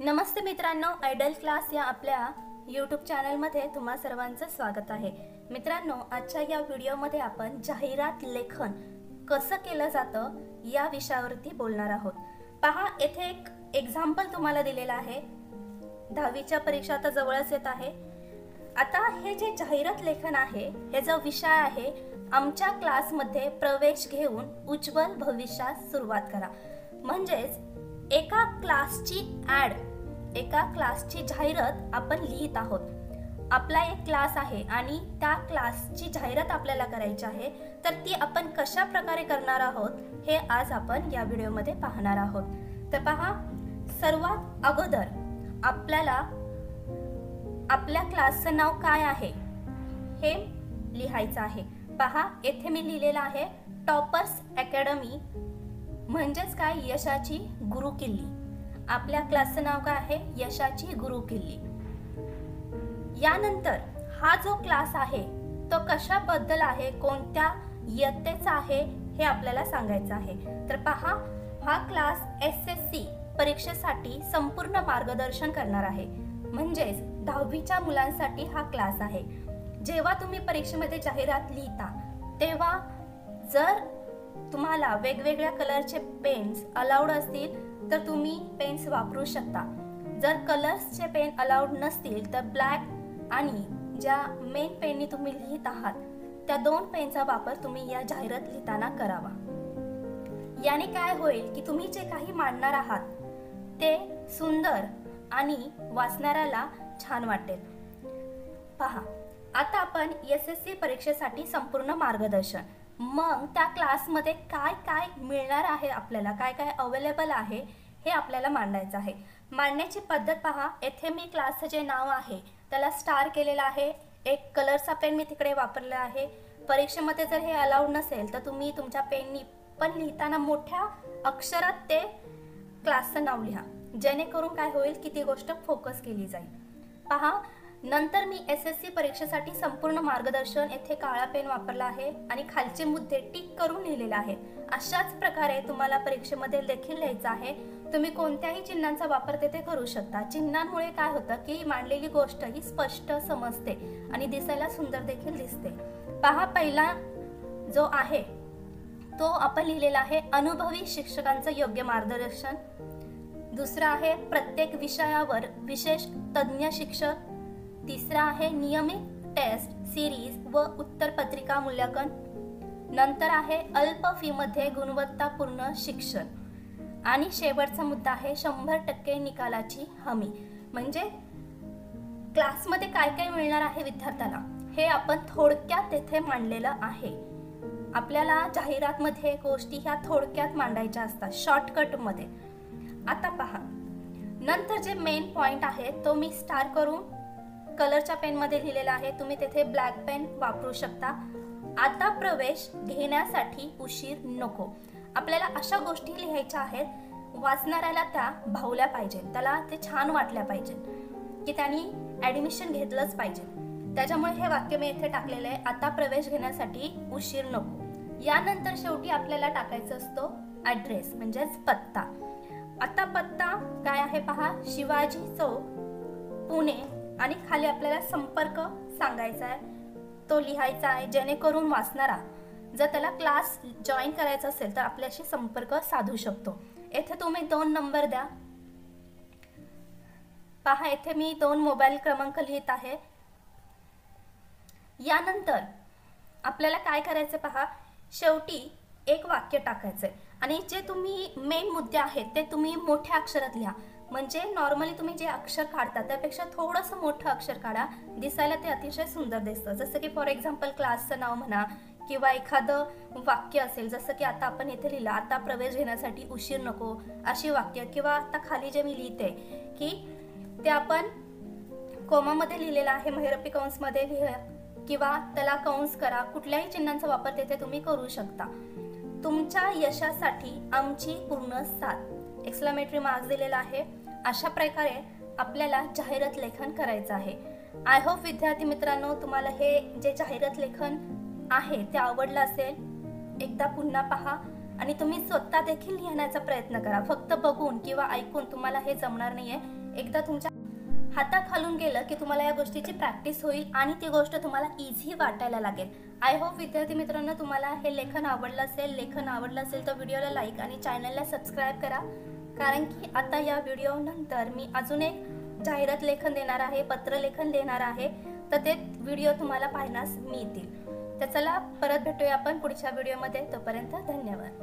नमस्ते मित्रांनो, idle class या आपल्या यूट्यूब चॅनलमध्ये तुम्हा सर्वांचं स्वागत आहे। मित्रांनो, आजच्या या व्हिडिओमध्ये आपण जाहिरात लेखन कसं केलं जातं या विषयावरती बोलणार आहोत। पहा, येथे एक एक्झाम्पल तुम्हाला दिलेला आहे। 10वीच्या परीक्षा आता जवळच येत आहे। आता हे जे जाहिरात लेखन आहे, हे जो विषय आहे, आमच्या क्लासमध्ये प्रवेश घेऊन उज्ज्वल भविष्यास सुरुवात करा। म्हणजेच एका क्लासची जाहिरात आपण लिहित आहोत। आपला एक क्लास आहे आणि त्या क्लासची जाहिरात आपल्याला करायची आहे, तर ती आपण कशा प्रकारे करणार आहोत हे आज आपण या व्हिडिओमध्ये पाहणार आहोत। तर पहा, सर्वात अगोदर आपल्याला आपल्या क्लासचं नाव काय आहे हे लिहायचं आहे। पहा, येथे मी लिहिलेलं आहे टॉपर्स अकॅडमी, म्हणजेच काय, यशाची गुरुकिल्ली। आपल्या क्लासचं नाव काय आहे? यशाची गुरुकिल्ली। यानंतर हा जो क्लास आहे तो कशाबद्दल आहे, कोणत्या इयत्तेचा आहे हे आपल्याला सांगायचं आहे। तर पहा, हा क्लास SSC परीक्षेसाठी संपूर्ण मार्गदर्शन करणार आहे। म्हणजेच 10वीच्या मुलांसाठी हा क्लास आहे। जेव्हा तुम्ही परीक्षेमध्ये जाहिरात लिहिता तेव्हा जर तुम्हाला वेगवेगळ्या कलरचे पेन्स अलाउड असतील तर तुम्ही पेन्स वापरू शकता। जर कलर्सचे पेन अलाउड नसतील तर ब्लॅक आणि ज्या मेन पेननी तुम्ही लिहित आहात त्या 2 पेनचा वापर तुम्ही या जाहिरात लिहिताना करावा। याने काय होईल की तुम्ही जे काही मांडणार आहात ते सुंदर आणि वाचणाऱ्याला छान वाटेल। पहा, आता आपण SSC परीक्षेसाठी संपूर्ण मार्गदर्शन, मग त्या क्लासमध्ये काय काय मिळणार आहे, आपल्याला काय काय अवेलेबल आहे हे आपल्याला मांडायचं आहे। मांडण्याची पद्धत पहा, येथे मी क्लासचं जे नाव आहे त्याला स्टार केलेला आहे। एक कलरचा पेन मी तिकडे वापरला आहे। परीक्षेमध्ये जर हे अलाउड नसेल तर तुम्ही तुमच्या पेननी पण लिहिताना मोठ्या अक्षरात ते क्लासचं नाव लिहा, जेणेकरून काय होईल की ती गोष्ट फोकस केली जाईल। पहा, नंतर मी SSC परीक्षेसाठी संपूर्ण मार्गदर्शन येथे काळा पेन वापरला आहे आणि खालचे मुद्दे टिक करून लिहिलेले आहेत। अशाच प्रकारे तुम्हाला परीक्षेमध्ये देखील लिहायचं आहे। तुम्ही कोणत्याही चिन्हांचा वापर तेथे करू शकता। चिन्हांमुळे काय होतं की मांडलेली गोष्ट ही स्पष्ट समजते आणि दिसायला सुंदर देखील दिसते। पहा, पहिला जो आहे तो आपण लिहिलेला आहे अनुभवी शिक्षकांचं योग्य मार्गदर्शन। दुसरा आहे प्रत्येक विषयावर विशेष तज्ञ शिक्षक। तिसरा आहे नियमित टेस्ट सिरीज व उत्तरपत्रिका मूल्यांकन। नंतर आहे अल्प फी मध्ये गुणवत्तापूर्ण शिक्षण आणि शेवटचा मुद्दा आहे 100% निकालाची हमी। म्हणजे क्लासमध्ये काय काय मिळणार आहे विद्यार्थ्याला हे आपण थोडक्यात तेथे मांडलेलं आहे। आपल्याला जाहिरातमध्ये गोष्टी ह्या थोडक्यात मांडायच्या असतात, शॉर्टकट मध्ये। आता पहा, नंतर जे मेन पॉइंट आहे तो मी स्टार करून कलरच्या पेन मध्ये लिहिलेला आहे। तुम्ही तेथे ब्लॅक पेन वापरू शकता। आता प्रवेश घेण्यासाठी उशीर नको। आपल्याला अशा गोष्टी लिहायच्या आहेत वाचणाऱ्याला त्या भावल्या पाहिजे, त्याला ते छान वाटल्या पाहिजे की त्यांनी ऍडमिशन घेतलंच पाहिजे। त्याच्यामुळे हे वाक्य मी इथे टाकलेलं आहे, आता प्रवेश घेण्यासाठी उशीर नको। यानंतर शेवटी आपल्याला टाकायचा असतो ऍड्रेस, म्हणजेच पत्ता। आता पत्ता काय आहे पहा, शिवाजी चौक, पुणे, आणि खाली आपल्याला संपर्क सांगायचा आहे, तो लिहायचा आहे, जेणेकरून वाचणारा जर त्याला क्लास जॉईन करायचा असेल तर आपल्याशी संपर्क साधू शकतो। येथे तुम्ही 2 नंबर द्या। पहा, येथे मी 2 मोबाईल क्रमांक लिहित आहे। यानंतर आपल्याला काय करायचं पहा, शेवटी एक वाक्य टाकायचंय आणि जे तुम्ही मेन मुद्दे आहेत ते तुम्ही मोठ्या अक्षरात लिहा। म्हणजे नॉर्मली तुम्ही जे अक्षर काढता त्यापेक्षा थोडंसं मोठं अक्षर काढा, दिसायला ते अतिशय सुंदर दिसतं। जसं की फॉर एक्झाम्पल क्लासचं नाव म्हणा किंवा एखादं वाक्य असेल, जसं की आता आपण इथे लिहिलं आता प्रवेश घेण्यासाठी उशीर नको, अशी वाक्य। किंवा आता खाली जे मी लिहिते की ते आपण कोमामध्ये लिहिलेलं आहे, महिरपी कंसमध्ये लिहा किंवा त्याला कंस करा, कुठल्याही चिन्हांचा वापर तेथे तुम्ही करू शकता। तुमच्या यशासाठी आमची पूर्ण साथ, एक्सक्लेमेटरी मार्क्स दिलेला आहे। अशा प्रकारे आपल्याला जाहिरात लेखन करायचं आहे। आय होप विद्यार्थी मित्रांनो, तुम्हाला हे जे जाहिरात लेखन आहे ते आवडलं असेल। एकदा पुन्हा पहा आणि तुम्ही स्वतः देखील लिहिण्याचा प्रयत्न करा। फक्त बघून किंवा ऐकून तुम्हाला हे जमणार नाहीये, एकदा तुमच्या हाताखालून गेलं की तुम्हाला या गोष्टीची प्रॅक्टिस होईल आणि ती गोष्ट तुम्हाला इझी वाटायला लागेल. आय होप विद्यार्थी मित्रांनो तुम्हाला हे लेखन आवडलं असेल तर व्हिडिओला लाईक आणि चॅनलला सबस्क्राईब करा, कारण की आता या व्हिडिओनंतर मी अजून एक जाहिरात लेखन देणार आहे, पत्रलेखन देणार आहे, तर ते व्हिडिओ तुम्हाला पाहण्यास मिळतील. तर चला परत भेटूया आपण पुढच्या व्हिडिओमध्ये. तोपर्यंत धन्यवाद.